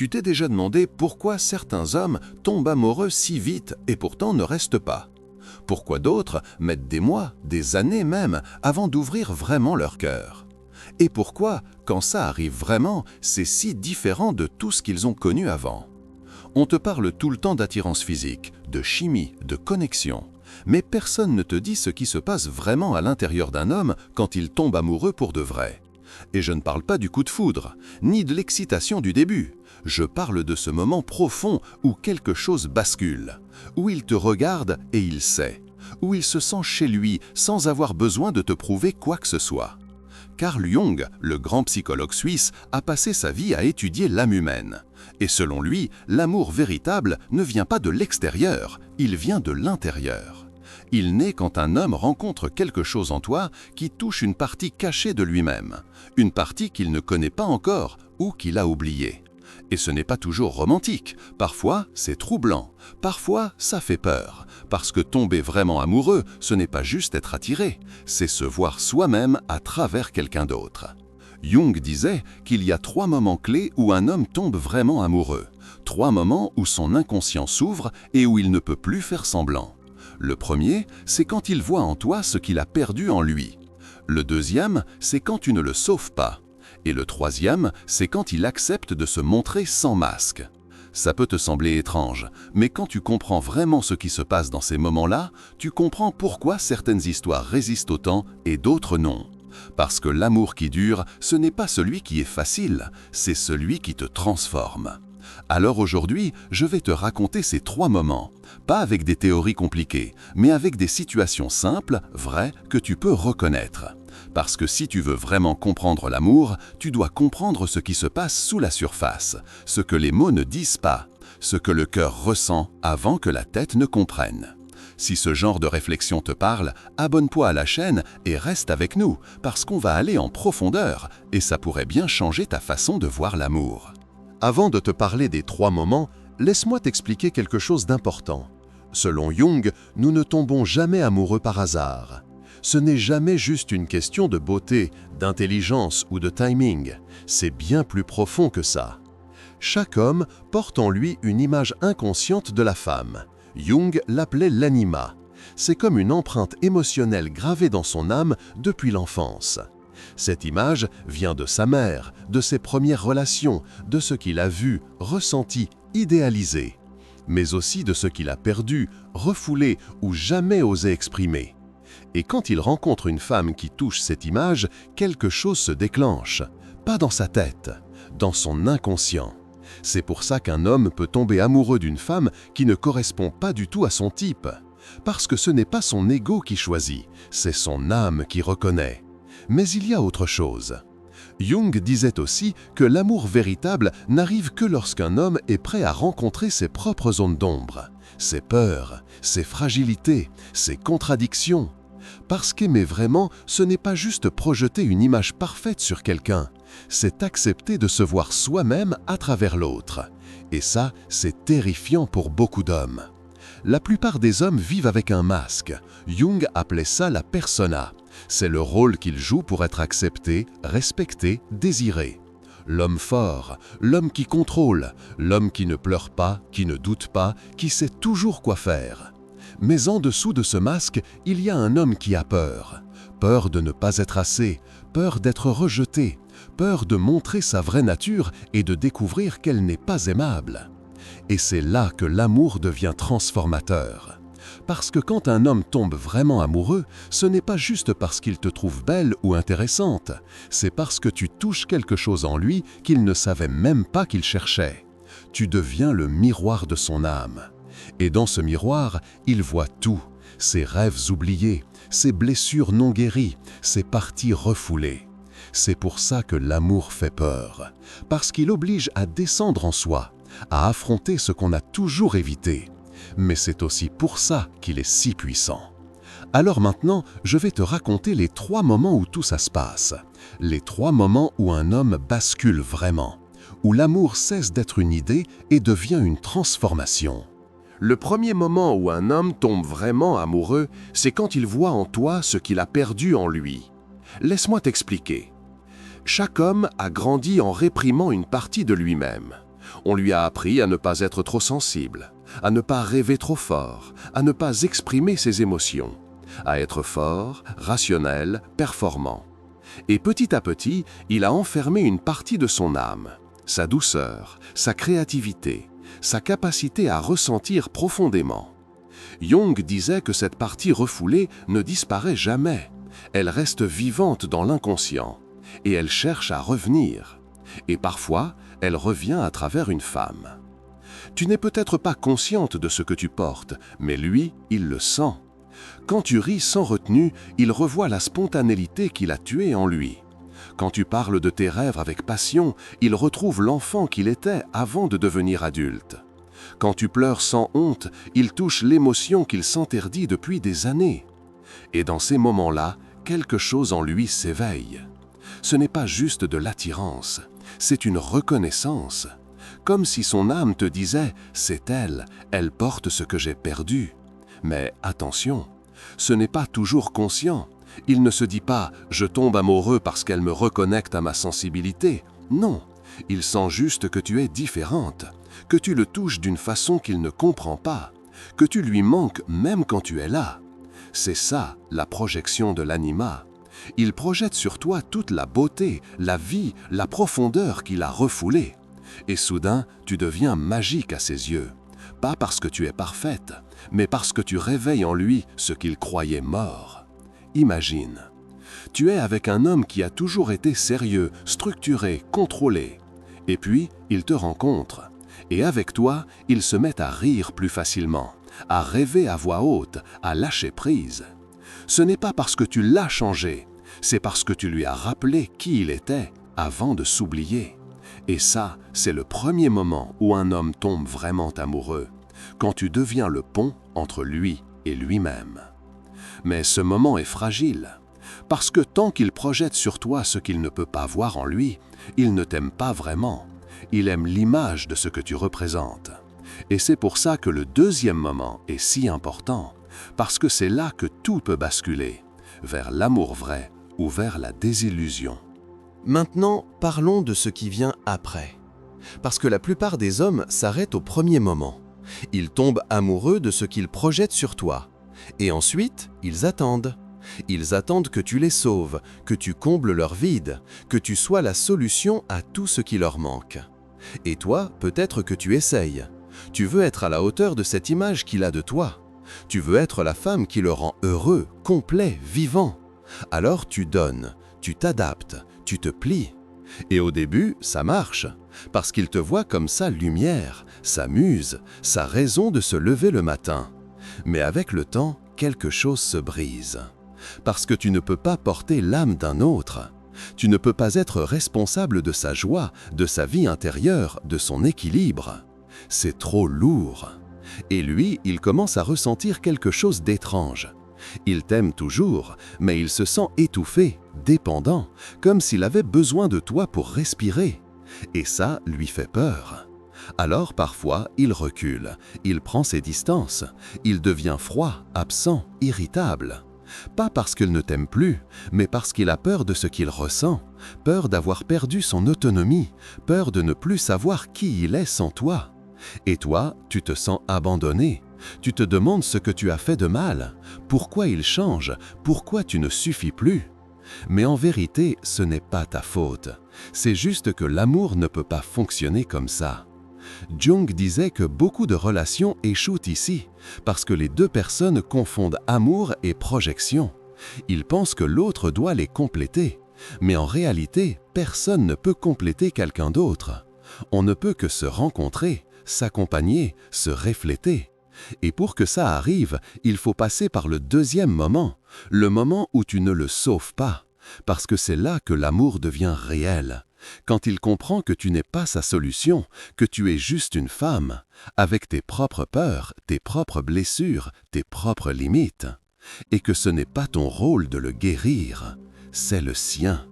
Tu t'es déjà demandé pourquoi certains hommes tombent amoureux si vite et pourtant ne restent pas? Pourquoi d'autres mettent des mois, des années même, avant d'ouvrir vraiment leur cœur? Et pourquoi, quand ça arrive vraiment, c'est si différent de tout ce qu'ils ont connu avant? On te parle tout le temps d'attirance physique, de chimie, de connexion. Mais personne ne te dit ce qui se passe vraiment à l'intérieur d'un homme quand il tombe amoureux pour de vrai. Et je ne parle pas du coup de foudre, ni de l'excitation du début. Je parle de ce moment profond où quelque chose bascule, où il te regarde et il sait, où il se sent chez lui sans avoir besoin de te prouver quoi que ce soit. Carl Jung, le grand psychologue suisse, a passé sa vie à étudier l'âme humaine. Et selon lui, l'amour véritable ne vient pas de l'extérieur, il vient de l'intérieur. Il naît quand un homme rencontre quelque chose en toi qui touche une partie cachée de lui-même, une partie qu'il ne connaît pas encore ou qu'il a oubliée. Et ce n'est pas toujours romantique, parfois c'est troublant, parfois ça fait peur, parce que tomber vraiment amoureux, ce n'est pas juste être attiré, c'est se voir soi-même à travers quelqu'un d'autre. Jung disait qu'il y a 3 moments clés où un homme tombe vraiment amoureux, 3 moments où son inconscient s'ouvre et où il ne peut plus faire semblant. Le premier, c'est quand il voit en toi ce qu'il a perdu en lui. Le deuxième, c'est quand tu ne le sauves pas. Et le troisième, c'est quand il accepte de se montrer sans masque. Ça peut te sembler étrange, mais quand tu comprends vraiment ce qui se passe dans ces moments-là, tu comprends pourquoi certaines histoires résistent autant et d'autres non. Parce que l'amour qui dure, ce n'est pas celui qui est facile, c'est celui qui te transforme. Alors aujourd'hui, je vais te raconter ces 3 moments, pas avec des théories compliquées, mais avec des situations simples, vraies, que tu peux reconnaître. Parce que si tu veux vraiment comprendre l'amour, tu dois comprendre ce qui se passe sous la surface, ce que les mots ne disent pas, ce que le cœur ressent avant que la tête ne comprenne. Si ce genre de réflexion te parle, abonne-toi à la chaîne et reste avec nous, parce qu'on va aller en profondeur, et ça pourrait bien changer ta façon de voir l'amour. Avant de te parler des 3 moments, laisse-moi t'expliquer quelque chose d'important. Selon Jung, nous ne tombons jamais amoureux par hasard. Ce n'est jamais juste une question de beauté, d'intelligence ou de timing. C'est bien plus profond que ça. Chaque homme porte en lui une image inconsciente de la femme. Jung l'appelait l'anima. C'est comme une empreinte émotionnelle gravée dans son âme depuis l'enfance. Cette image vient de sa mère, de ses premières relations, de ce qu'il a vu, ressenti, idéalisé, mais aussi de ce qu'il a perdu, refoulé ou jamais osé exprimer. Et quand il rencontre une femme qui touche cette image, quelque chose se déclenche, pas dans sa tête, dans son inconscient. C'est pour ça qu'un homme peut tomber amoureux d'une femme qui ne correspond pas du tout à son type, parce que ce n'est pas son ego qui choisit, c'est son âme qui reconnaît. Mais il y a autre chose. Jung disait aussi que l'amour véritable n'arrive que lorsqu'un homme est prêt à rencontrer ses propres zones d'ombre, ses peurs, ses fragilités, ses contradictions. Parce qu'aimer vraiment, ce n'est pas juste projeter une image parfaite sur quelqu'un, c'est accepter de se voir soi-même à travers l'autre. Et ça, c'est terrifiant pour beaucoup d'hommes. La plupart des hommes vivent avec un masque. Jung appelait ça la persona. C'est le rôle qu'ils jouent pour être accepté, respecté, désiré. L'homme fort, l'homme qui contrôle, l'homme qui ne pleure pas, qui ne doute pas, qui sait toujours quoi faire. Mais en dessous de ce masque, il y a un homme qui a peur. Peur de ne pas être assez, peur d'être rejeté, peur de montrer sa vraie nature et de découvrir qu'elle n'est pas aimable. Et c'est là que l'amour devient transformateur. Parce que quand un homme tombe vraiment amoureux, ce n'est pas juste parce qu'il te trouve belle ou intéressante, c'est parce que tu touches quelque chose en lui qu'il ne savait même pas qu'il cherchait. Tu deviens le miroir de son âme. Et dans ce miroir, il voit tout, ses rêves oubliés, ses blessures non guéries, ses parties refoulées. C'est pour ça que l'amour fait peur, parce qu'il oblige à descendre en soi, à affronter ce qu'on a toujours évité. Mais c'est aussi pour ça qu'il est si puissant. Alors maintenant, je vais te raconter les 3 moments où tout ça se passe. Les 3 moments où un homme bascule vraiment, où l'amour cesse d'être une idée et devient une transformation. Le premier moment où un homme tombe vraiment amoureux, c'est quand il voit en toi ce qu'il a perdu en lui. Laisse-moi t'expliquer. Chaque homme a grandi en réprimant une partie de lui-même. On lui a appris à ne pas être trop sensible, à ne pas rêver trop fort, à ne pas exprimer ses émotions, à être fort, rationnel, performant. Et petit à petit, il a enfermé une partie de son âme, sa douceur, sa créativité, sa capacité à ressentir profondément. Jung disait que cette partie refoulée ne disparaît jamais. Elle reste vivante dans l'inconscient, et elle cherche à revenir. Et parfois, elle revient à travers une femme. Tu n'es peut-être pas consciente de ce que tu portes, mais lui, il le sent. Quand tu ris sans retenue, il revoit la spontanéité qu'il a tuée en lui. Quand tu parles de tes rêves avec passion, il retrouve l'enfant qu'il était avant de devenir adulte. Quand tu pleures sans honte, il touche l'émotion qu'il s'interdit depuis des années. Et dans ces moments-là, quelque chose en lui s'éveille. Ce n'est pas juste de l'attirance, c'est une reconnaissance. Comme si son âme te disait « c'est elle, elle porte ce que j'ai perdu ». Mais attention, ce n'est pas toujours conscient. Il ne se dit pas « je tombe amoureux parce qu'elle me reconnecte à ma sensibilité ». Non, il sent juste que tu es différente, que tu le touches d'une façon qu'il ne comprend pas, que tu lui manques même quand tu es là. C'est ça, la projection de l'anima. Il projette sur toi toute la beauté, la vie, la profondeur qu'il a refoulée. Et soudain, tu deviens magique à ses yeux. Pas parce que tu es parfaite, mais parce que tu réveilles en lui ce qu'il croyait mort. Imagine, tu es avec un homme qui a toujours été sérieux, structuré, contrôlé. Et puis, il te rencontre. Et avec toi, il se met à rire plus facilement, à rêver à voix haute, à lâcher prise. Ce n'est pas parce que tu l'as changé, c'est parce que tu lui as rappelé qui il était avant de s'oublier. Et ça, c'est le premier moment où un homme tombe vraiment amoureux, quand tu deviens le pont entre lui et lui-même. Mais ce moment est fragile, parce que tant qu'il projette sur toi ce qu'il ne peut pas voir en lui, il ne t'aime pas vraiment. Il aime l'image de ce que tu représentes. Et c'est pour ça que le deuxième moment est si important, parce que c'est là que tout peut basculer, vers l'amour vrai ou vers la désillusion. Maintenant, parlons de ce qui vient après. Parce que la plupart des hommes s'arrêtent au premier moment. Ils tombent amoureux de ce qu'ils projettent sur toi. Et ensuite, ils attendent. Ils attendent que tu les sauves, que tu combles leur vide, que tu sois la solution à tout ce qui leur manque. Et toi, peut-être que tu essayes. Tu veux être à la hauteur de cette image qu'il a de toi. Tu veux être la femme qui le rend heureux, complet, vivant. Alors tu donnes, tu t'adaptes, tu te plies. Et au début, ça marche, parce qu'il te voit comme sa lumière, sa muse, sa raison de se lever le matin. Mais avec le temps, quelque chose se brise. Parce que tu ne peux pas porter l'âme d'un autre. Tu ne peux pas être responsable de sa joie, de sa vie intérieure, de son équilibre. C'est trop lourd. Et lui, il commence à ressentir quelque chose d'étrange. Il t'aime toujours, mais il se sent étouffé, dépendant, comme s'il avait besoin de toi pour respirer. Et ça lui fait peur. Alors parfois, il recule, il prend ses distances, il devient froid, absent, irritable. Pas parce qu'il ne t'aime plus, mais parce qu'il a peur de ce qu'il ressent, peur d'avoir perdu son autonomie, peur de ne plus savoir qui il est sans toi. Et toi, tu te sens abandonné. Tu te demandes ce que tu as fait de mal, pourquoi il change, pourquoi tu ne suffis plus. Mais en vérité, ce n'est pas ta faute. C'est juste que l'amour ne peut pas fonctionner comme ça. Jung disait que beaucoup de relations échouent ici, parce que les deux personnes confondent amour et projection. Ils pensent que l'autre doit les compléter, mais en réalité, personne ne peut compléter quelqu'un d'autre. On ne peut que se rencontrer, s'accompagner, se refléter. Et pour que ça arrive, il faut passer par le deuxième moment, le moment où tu ne le sauves pas, parce que c'est là que l'amour devient réel. Quand il comprend que tu n'es pas sa solution, que tu es juste une femme, avec tes propres peurs, tes propres blessures, tes propres limites, et que ce n'est pas ton rôle de le guérir, c'est le sien.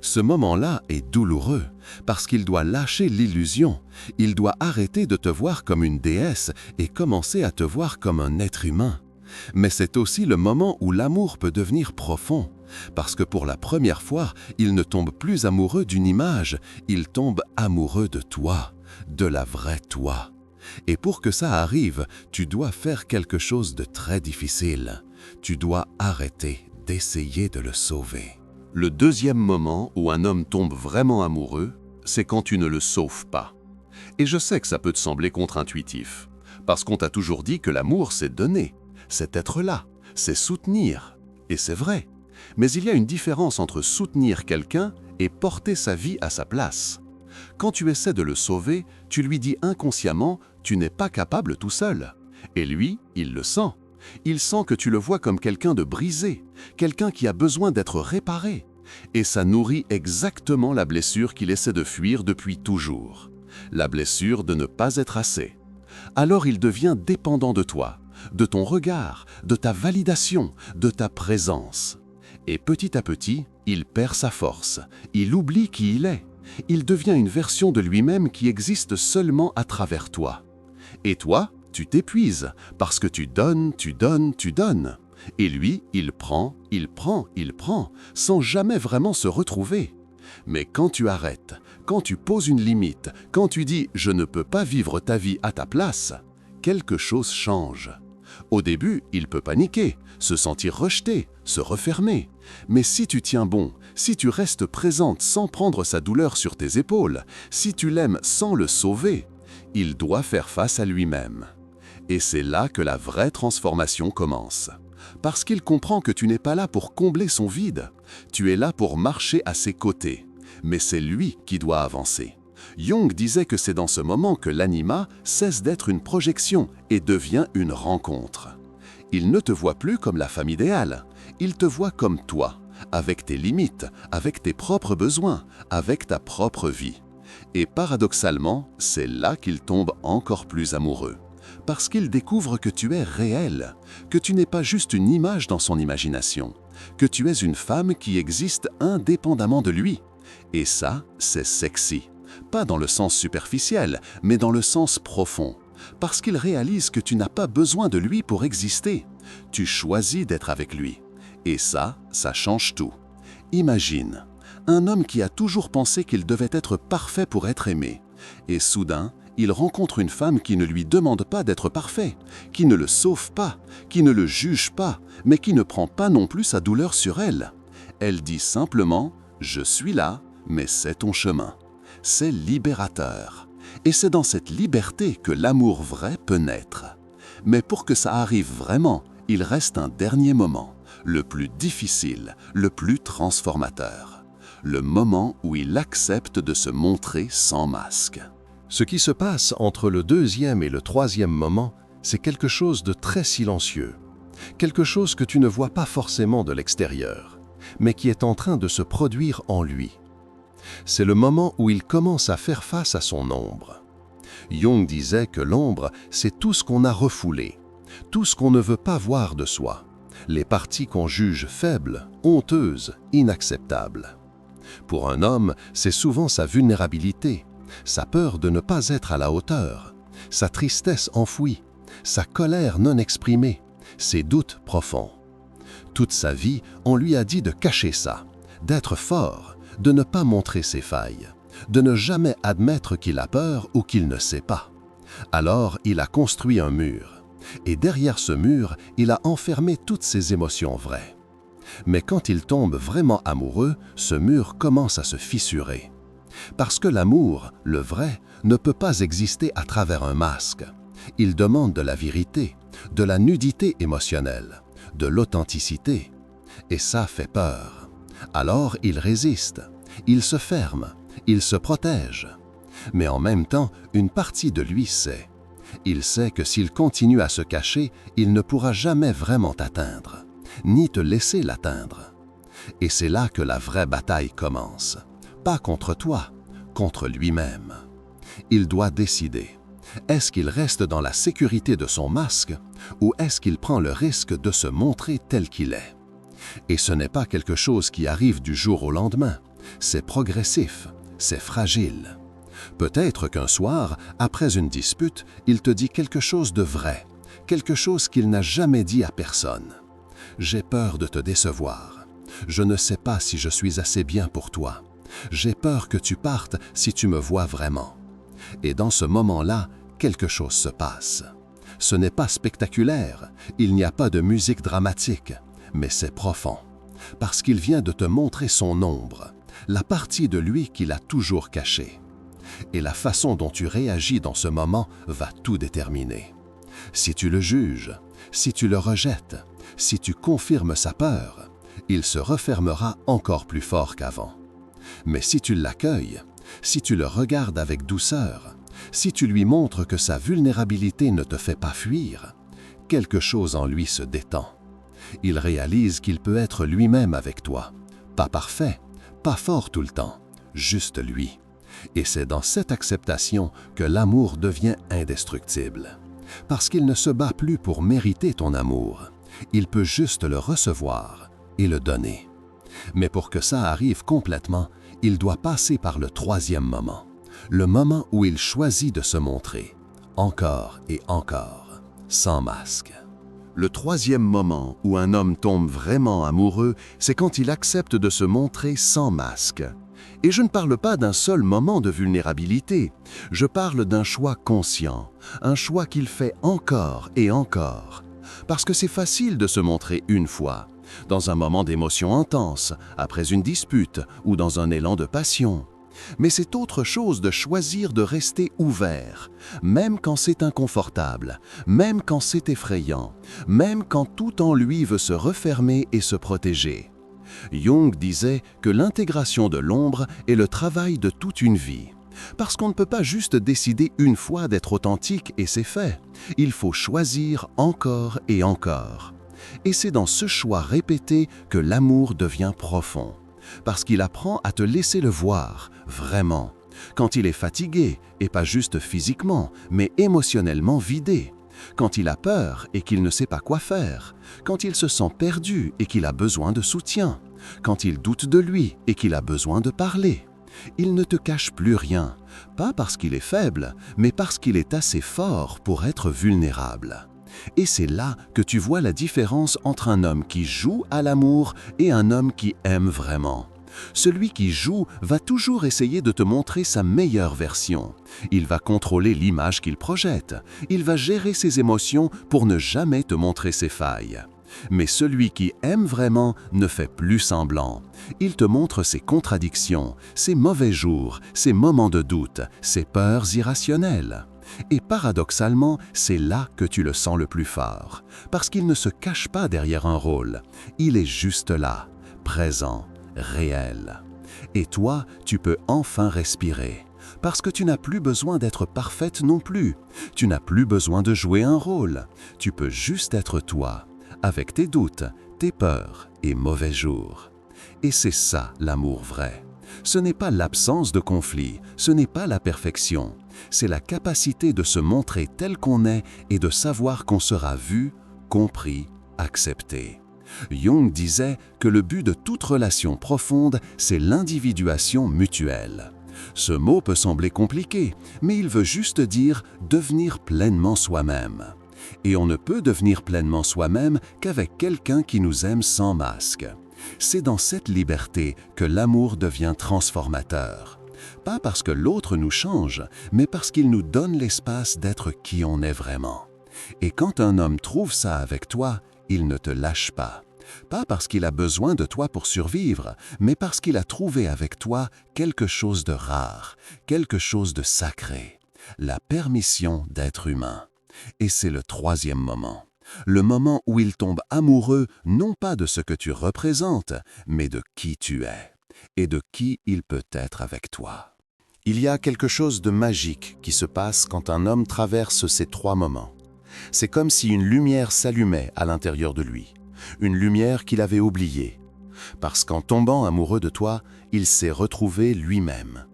Ce moment-là est douloureux, parce qu'il doit lâcher l'illusion, il doit arrêter de te voir comme une déesse et commencer à te voir comme un être humain. Mais c'est aussi le moment où l'amour peut devenir profond, parce que pour la première fois, il ne tombe plus amoureux d'une image, il tombe amoureux de toi, de la vraie toi. Et pour que ça arrive, tu dois faire quelque chose de très difficile. Tu dois arrêter d'essayer de le sauver. Le deuxième moment où un homme tombe vraiment amoureux, c'est quand tu ne le sauves pas. Et je sais que ça peut te sembler contre-intuitif, parce qu'on t'a toujours dit que l'amour, c'est donner, c'est être là, c'est soutenir. Et c'est vrai. Mais il y a une différence entre soutenir quelqu'un et porter sa vie à sa place. Quand tu essaies de le sauver, tu lui dis inconsciemment « tu n'es pas capable tout seul ». Et lui, il le sent. Il sent que tu le vois comme quelqu'un de brisé, quelqu'un qui a besoin d'être réparé. Et ça nourrit exactement la blessure qu'il essaie de fuir depuis toujours. La blessure de ne pas être assez. Alors il devient dépendant de toi, de ton regard, de ta validation, de ta présence. Et petit à petit, il perd sa force, il oublie qui il est. Il devient une version de lui-même qui existe seulement à travers toi. Et toi, tu t'épuises, parce que tu donnes, tu donnes, tu donnes. Et lui, il prend, il prend, il prend, sans jamais vraiment se retrouver. Mais quand tu arrêtes, quand tu poses une limite, quand tu dis « je ne peux pas vivre ta vie à ta place », quelque chose change. Au début, il peut paniquer, se sentir rejeté, se refermer. Mais si tu tiens bon, si tu restes présente sans prendre sa douleur sur tes épaules, si tu l'aimes sans le sauver, il doit faire face à lui-même. Et c'est là que la vraie transformation commence. Parce qu'il comprend que tu n'es pas là pour combler son vide, tu es là pour marcher à ses côtés. Mais c'est lui qui doit avancer. Jung disait que c'est dans ce moment que l'anima cesse d'être une projection et devient une rencontre. Il ne te voit plus comme la femme idéale, il te voit comme toi, avec tes limites, avec tes propres besoins, avec ta propre vie. Et paradoxalement, c'est là qu'il tombe encore plus amoureux. Parce qu'il découvre que tu es réel, que tu n'es pas juste une image dans son imagination, que tu es une femme qui existe indépendamment de lui. Et ça, c'est sexy. Pas dans le sens superficiel, mais dans le sens profond. Parce qu'il réalise que tu n'as pas besoin de lui pour exister. Tu choisis d'être avec lui. Et ça change tout. Imagine, un homme qui a toujours pensé qu'il devait être parfait pour être aimé. Et soudain, il rencontre une femme qui ne lui demande pas d'être parfait, qui ne le sauve pas, qui ne le juge pas, mais qui ne prend pas non plus sa douleur sur elle. Elle dit simplement « Je suis là, mais c'est ton chemin ». C'est libérateur. Et c'est dans cette liberté que l'amour vrai peut naître. Mais pour que ça arrive vraiment, il reste un dernier moment, le plus difficile, le plus transformateur. Le moment où il accepte de se montrer sans masque. Ce qui se passe entre le deuxième et le troisième moment, c'est quelque chose de très silencieux. Quelque chose que tu ne vois pas forcément de l'extérieur, mais qui est en train de se produire en lui. C'est le moment où il commence à faire face à son ombre. Jung disait que l'ombre, c'est tout ce qu'on a refoulé, tout ce qu'on ne veut pas voir de soi, les parties qu'on juge faibles, honteuses, inacceptables. Pour un homme, c'est souvent sa vulnérabilité, sa peur de ne pas être à la hauteur, sa tristesse enfouie, sa colère non exprimée, ses doutes profonds. Toute sa vie, on lui a dit de cacher ça, d'être fort, de ne pas montrer ses failles, de ne jamais admettre qu'il a peur ou qu'il ne sait pas. Alors, il a construit un mur. Et derrière ce mur, il a enfermé toutes ses émotions vraies. Mais quand il tombe vraiment amoureux, ce mur commence à se fissurer. Parce que l'amour, le vrai, ne peut pas exister à travers un masque. Il demande de la vérité, de la nudité émotionnelle, de l'authenticité. Et ça fait peur. Alors il résiste, il se ferme, il se protège. Mais en même temps, une partie de lui sait. Il sait que s'il continue à se cacher, il ne pourra jamais vraiment t'atteindre, ni te laisser l'atteindre. Et c'est là que la vraie bataille commence. Pas contre toi, contre lui-même. Il doit décider. Est-ce qu'il reste dans la sécurité de son masque ou est-ce qu'il prend le risque de se montrer tel qu'il est? Et ce n'est pas quelque chose qui arrive du jour au lendemain. C'est progressif, c'est fragile. Peut-être qu'un soir, après une dispute, il te dit quelque chose de vrai, quelque chose qu'il n'a jamais dit à personne. J'ai peur de te décevoir. Je ne sais pas si je suis assez bien pour toi. J'ai peur que tu partes si tu me vois vraiment. Et dans ce moment-là, quelque chose se passe. Ce n'est pas spectaculaire, il n'y a pas de musique dramatique, mais c'est profond. Parce qu'il vient de te montrer son ombre, la partie de lui qu'il a toujours cachée. Et la façon dont tu réagis dans ce moment va tout déterminer. Si tu le juges, si tu le rejettes, si tu confirmes sa peur, il se refermera encore plus fort qu'avant. Mais si tu l'accueilles, si tu le regardes avec douceur, si tu lui montres que sa vulnérabilité ne te fait pas fuir, quelque chose en lui se détend. Il réalise qu'il peut être lui-même avec toi, pas parfait, pas fort tout le temps, juste lui. Et c'est dans cette acceptation que l'amour devient indestructible. Parce qu'il ne se bat plus pour mériter ton amour, il peut juste le recevoir et le donner. Mais pour que ça arrive complètement, il doit passer par le troisième moment, le moment où il choisit de se montrer, encore et encore, sans masque. Le troisième moment où un homme tombe vraiment amoureux, c'est quand il accepte de se montrer sans masque. Et je ne parle pas d'un seul moment de vulnérabilité, je parle d'un choix conscient, un choix qu'il fait encore et encore. Parce que c'est facile de se montrer une fois, dans un moment d'émotion intense, après une dispute ou dans un élan de passion. Mais c'est autre chose de choisir de rester ouvert, même quand c'est inconfortable, même quand c'est effrayant, même quand tout en lui veut se refermer et se protéger. Jung disait que l'intégration de l'ombre est le travail de toute une vie. Parce qu'on ne peut pas juste décider une fois d'être authentique et c'est fait. Il faut choisir encore et encore. Et c'est dans ce choix répété que l'amour devient profond. Parce qu'il apprend à te laisser le voir, vraiment, quand il est fatigué, et pas juste physiquement, mais émotionnellement vidé, quand il a peur et qu'il ne sait pas quoi faire, quand il se sent perdu et qu'il a besoin de soutien, quand il doute de lui et qu'il a besoin de parler. Il ne te cache plus rien, pas parce qu'il est faible, mais parce qu'il est assez fort pour être vulnérable. Et c'est là que tu vois la différence entre un homme qui joue à l'amour et un homme qui aime vraiment. Celui qui joue va toujours essayer de te montrer sa meilleure version. Il va contrôler l'image qu'il projette. Il va gérer ses émotions pour ne jamais te montrer ses failles. Mais celui qui aime vraiment ne fait plus semblant. Il te montre ses contradictions, ses mauvais jours, ses moments de doute, ses peurs irrationnelles. Et paradoxalement, c'est là que tu le sens le plus fort, parce qu'il ne se cache pas derrière un rôle. Il est juste là, présent, réel. Et toi, tu peux enfin respirer, parce que tu n'as plus besoin d'être parfaite non plus. Tu n'as plus besoin de jouer un rôle. Tu peux juste être toi, avec tes doutes, tes peurs et mauvais jours. Et c'est ça l'amour vrai. Ce n'est pas l'absence de conflit, ce n'est pas la perfection. C'est la capacité de se montrer tel qu'on est et de savoir qu'on sera vu, compris, accepté. Jung disait que le but de toute relation profonde, c'est l'individuation mutuelle. Ce mot peut sembler compliqué, mais il veut juste dire devenir pleinement soi-même. Et on ne peut devenir pleinement soi-même qu'avec quelqu'un qui nous aime sans masque. C'est dans cette liberté que l'amour devient transformateur. Pas parce que l'autre nous change, mais parce qu'il nous donne l'espace d'être qui on est vraiment. Et quand un homme trouve ça avec toi, il ne te lâche pas. Pas parce qu'il a besoin de toi pour survivre, mais parce qu'il a trouvé avec toi quelque chose de rare, quelque chose de sacré, la permission d'être humain. Et c'est le troisième moment. Le moment où il tombe amoureux non pas de ce que tu représentes, mais de qui tu es et de qui il peut être avec toi. Il y a quelque chose de magique qui se passe quand un homme traverse ces trois moments. C'est comme si une lumière s'allumait à l'intérieur de lui, une lumière qu'il avait oubliée. Parce qu'en tombant amoureux de toi, il s'est retrouvé lui-même.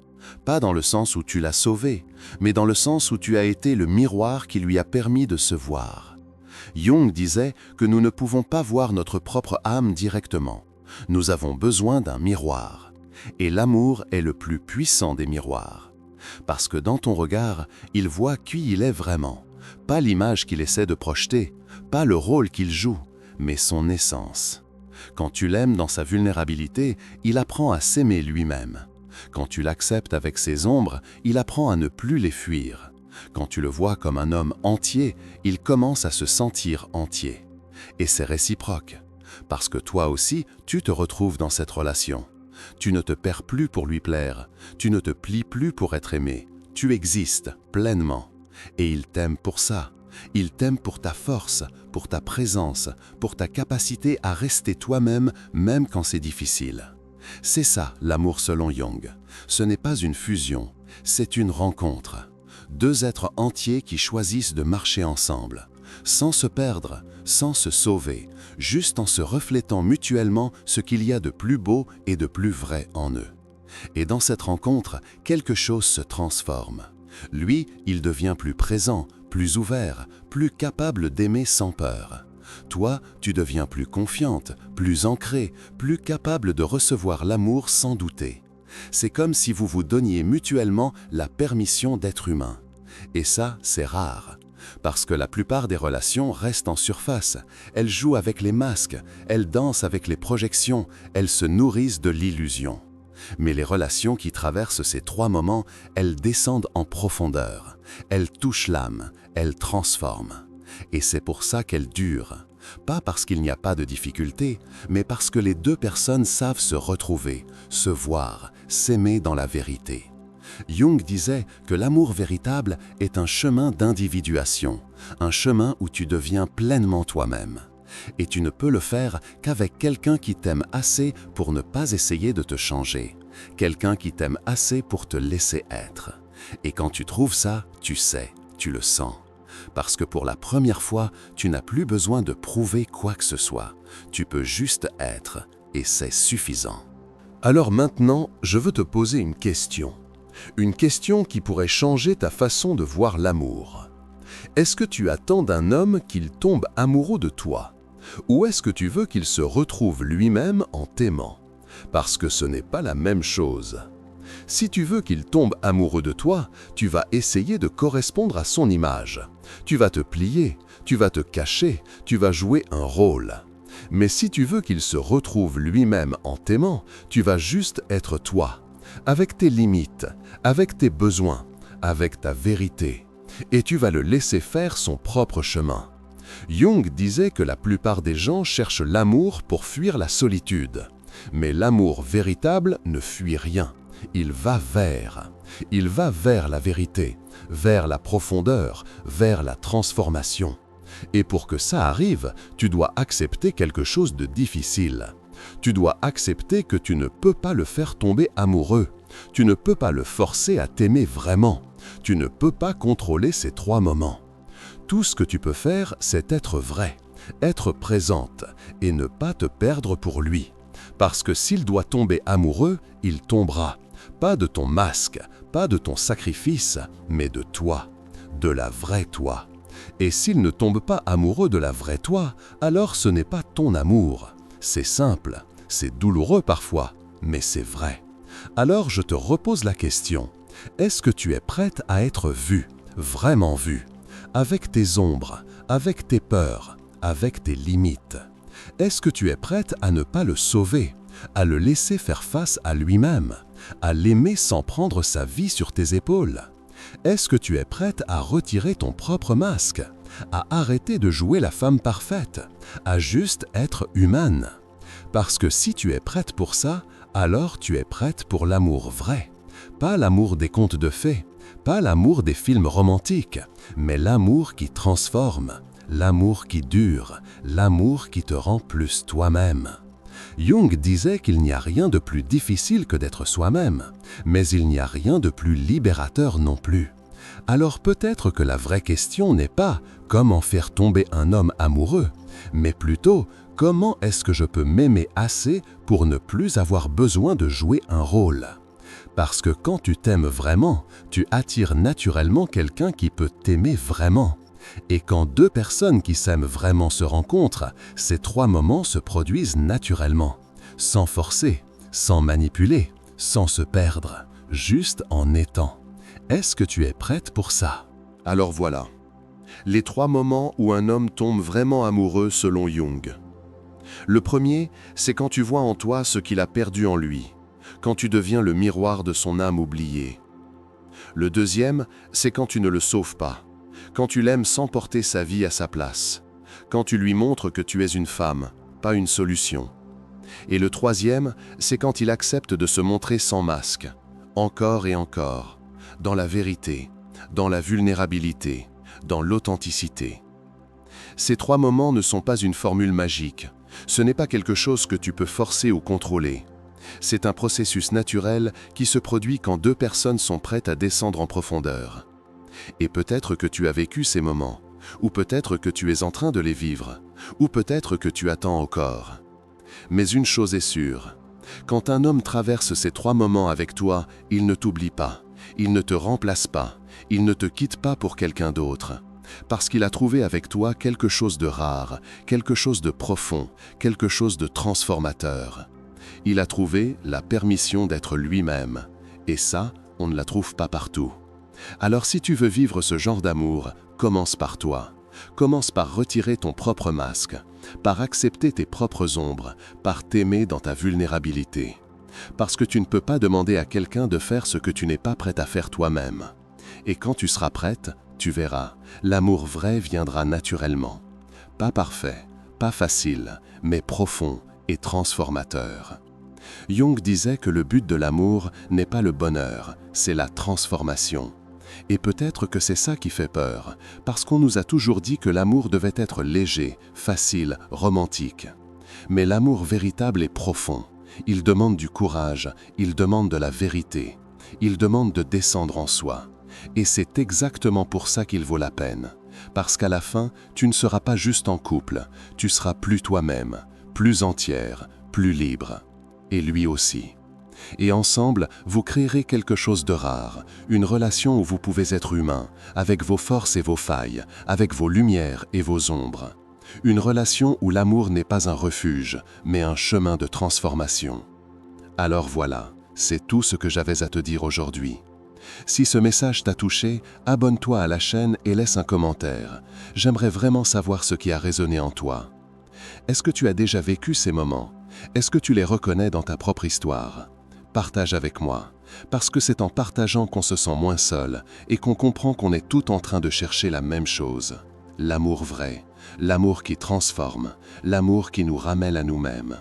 Pas dans le sens où tu l'as sauvé, mais dans le sens où tu as été le miroir qui lui a permis de se voir. Jung disait que nous ne pouvons pas voir notre propre âme directement. Nous avons besoin d'un miroir. Et l'amour est le plus puissant des miroirs. Parce que dans ton regard, il voit qui il est vraiment. Pas l'image qu'il essaie de projeter, pas le rôle qu'il joue, mais son essence. Quand tu l'aimes dans sa vulnérabilité, il apprend à s'aimer lui-même. Quand tu l'acceptes avec ses ombres, il apprend à ne plus les fuir. Quand tu le vois comme un homme entier, il commence à se sentir entier. Et c'est réciproque, parce que toi aussi, tu te retrouves dans cette relation. Tu ne te perds plus pour lui plaire, tu ne te plies plus pour être aimé, tu existes pleinement. Et il t'aime pour ça. Il t'aime pour ta force, pour ta présence, pour ta capacité à rester toi-même, même quand c'est difficile. C'est ça, l'amour selon Jung. Ce n'est pas une fusion, c'est une rencontre. Deux êtres entiers qui choisissent de marcher ensemble, sans se perdre, sans se sauver, juste en se reflétant mutuellement ce qu'il y a de plus beau et de plus vrai en eux. Et dans cette rencontre, quelque chose se transforme. Lui, il devient plus présent, plus ouvert, plus capable d'aimer sans peur. Toi, tu deviens plus confiante, plus ancrée, plus capable de recevoir l'amour sans douter. C'est comme si vous vous donniez mutuellement la permission d'être humain. Et ça, c'est rare. Parce que la plupart des relations restent en surface. Elles jouent avec les masques, elles dansent avec les projections, elles se nourrissent de l'illusion. Mais les relations qui traversent ces trois moments, elles descendent en profondeur. Elles touchent l'âme, elles transforment. Et c'est pour ça qu'elles durent. Pas parce qu'il n'y a pas de difficulté, mais parce que les deux personnes savent se retrouver, se voir, s'aimer dans la vérité. Jung disait que l'amour véritable est un chemin d'individuation, un chemin où tu deviens pleinement toi-même. Et tu ne peux le faire qu'avec quelqu'un qui t'aime assez pour ne pas essayer de te changer, quelqu'un qui t'aime assez pour te laisser être. Et quand tu trouves ça, tu sais, tu le sens. Parce que pour la première fois, tu n'as plus besoin de prouver quoi que ce soit. Tu peux juste être, et c'est suffisant. Alors maintenant, je veux te poser une question. Une question qui pourrait changer ta façon de voir l'amour. Est-ce que tu attends d'un homme qu'il tombe amoureux de toi? Ou est-ce que tu veux qu'il se retrouve lui-même en t'aimant? Parce que ce n'est pas la même chose. Si tu veux qu'il tombe amoureux de toi, tu vas essayer de correspondre à son image. Tu vas te plier, tu vas te cacher, tu vas jouer un rôle. Mais si tu veux qu'il se retrouve lui-même en t'aimant, tu vas juste être toi, avec tes limites, avec tes besoins, avec ta vérité. Et tu vas le laisser faire son propre chemin. Jung disait que la plupart des gens cherchent l'amour pour fuir la solitude. Mais l'amour véritable ne fuit rien. Il va vers la vérité, vers la profondeur, vers la transformation. Et pour que ça arrive, tu dois accepter quelque chose de difficile. Tu dois accepter que tu ne peux pas le faire tomber amoureux. Tu ne peux pas le forcer à t'aimer vraiment. Tu ne peux pas contrôler ces trois moments. Tout ce que tu peux faire, c'est être vrai, être présente et ne pas te perdre pour lui. Parce que s'il doit tomber amoureux, il tombera. Pas de ton masque, pas de ton sacrifice, mais de toi, de la vraie toi. Et s'il ne tombe pas amoureux de la vraie toi, alors ce n'est pas ton amour. C'est simple, c'est douloureux parfois, mais c'est vrai. Alors je te repose la question. Est-ce que tu es prête à être vue, vraiment vue, avec tes ombres, avec tes peurs, avec tes limites? Est-ce que tu es prête à ne pas le sauver, à le laisser faire face à lui-même, à l'aimer sans prendre sa vie sur tes épaules? Est-ce que tu es prête à retirer ton propre masque, à arrêter de jouer la femme parfaite, à juste être humaine? Parce que si tu es prête pour ça, alors tu es prête pour l'amour vrai. Pas l'amour des contes de fées, pas l'amour des films romantiques, mais l'amour qui transforme, l'amour qui dure, l'amour qui te rend plus toi-même. Jung disait qu'il n'y a rien de plus difficile que d'être soi-même, mais il n'y a rien de plus libérateur non plus. Alors peut-être que la vraie question n'est pas « comment faire tomber un homme amoureux », mais plutôt « comment est-ce que je peux m'aimer assez pour ne plus avoir besoin de jouer un rôle ?» Parce que quand tu t'aimes vraiment, tu attires naturellement quelqu'un qui peut t'aimer vraiment. Et quand deux personnes qui s'aiment vraiment se rencontrent, ces trois moments se produisent naturellement, sans forcer, sans manipuler, sans se perdre, juste en étant. Est-ce que tu es prête pour ça? Alors voilà, les trois moments où un homme tombe vraiment amoureux selon Jung. Le premier, c'est quand tu vois en toi ce qu'il a perdu en lui. quand tu deviens le miroir de son âme oubliée. Le deuxième, c'est quand tu ne le sauves pas, quand tu l'aimes sans porter sa vie à sa place, quand tu lui montres que tu es une femme, pas une solution. Et le troisième, c'est quand il accepte de se montrer sans masque, encore et encore, dans la vérité, dans la vulnérabilité, dans l'authenticité. Ces 3 moments ne sont pas une formule magique, ce n'est pas quelque chose que tu peux forcer ou contrôler. C'est un processus naturel qui se produit quand 2 personnes sont prêtes à descendre en profondeur. Et peut-être que tu as vécu ces moments, ou peut-être que tu es en train de les vivre, ou peut-être que tu attends encore. Mais une chose est sûre, quand un homme traverse ces 3 moments avec toi, il ne t'oublie pas, il ne te remplace pas, il ne te quitte pas pour quelqu'un d'autre, parce qu'il a trouvé avec toi quelque chose de rare, quelque chose de profond, quelque chose de transformateur. Il a trouvé la permission d'être lui-même, et ça, on ne la trouve pas partout. Alors si tu veux vivre ce genre d'amour, commence par toi. Commence par retirer ton propre masque, par accepter tes propres ombres, par t'aimer dans ta vulnérabilité. Parce que tu ne peux pas demander à quelqu'un de faire ce que tu n'es pas prête à faire toi-même. Et quand tu seras prête, tu verras, l'amour vrai viendra naturellement. Pas parfait, pas facile, mais profond et transformateur. Jung disait que le but de l'amour n'est pas le bonheur, c'est la transformation. Et peut-être que c'est ça qui fait peur, parce qu'on nous a toujours dit que l'amour devait être léger, facile, romantique. Mais l'amour véritable est profond. Il demande du courage, il demande de la vérité, il demande de descendre en soi. Et c'est exactement pour ça qu'il vaut la peine. Parce qu'à la fin, tu ne seras pas juste en couple, tu seras plus toi-même, plus entière, plus libre. Et lui aussi. Et ensemble, vous créerez quelque chose de rare, une relation où vous pouvez être humain, avec vos forces et vos failles, avec vos lumières et vos ombres. Une relation où l'amour n'est pas un refuge, mais un chemin de transformation. Alors voilà, c'est tout ce que j'avais à te dire aujourd'hui. Si ce message t'a touché, abonne-toi à la chaîne et laisse un commentaire. J'aimerais vraiment savoir ce qui a résonné en toi. Est-ce que tu as déjà vécu ces moments? Est-ce que tu les reconnais dans ta propre histoire? Partage avec moi, parce que c'est en partageant qu'on se sent moins seul et qu'on comprend qu'on est tout en train de chercher la même chose. L'amour vrai, l'amour qui transforme, l'amour qui nous ramène à nous-mêmes.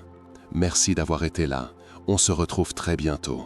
Merci d'avoir été là, on se retrouve très bientôt.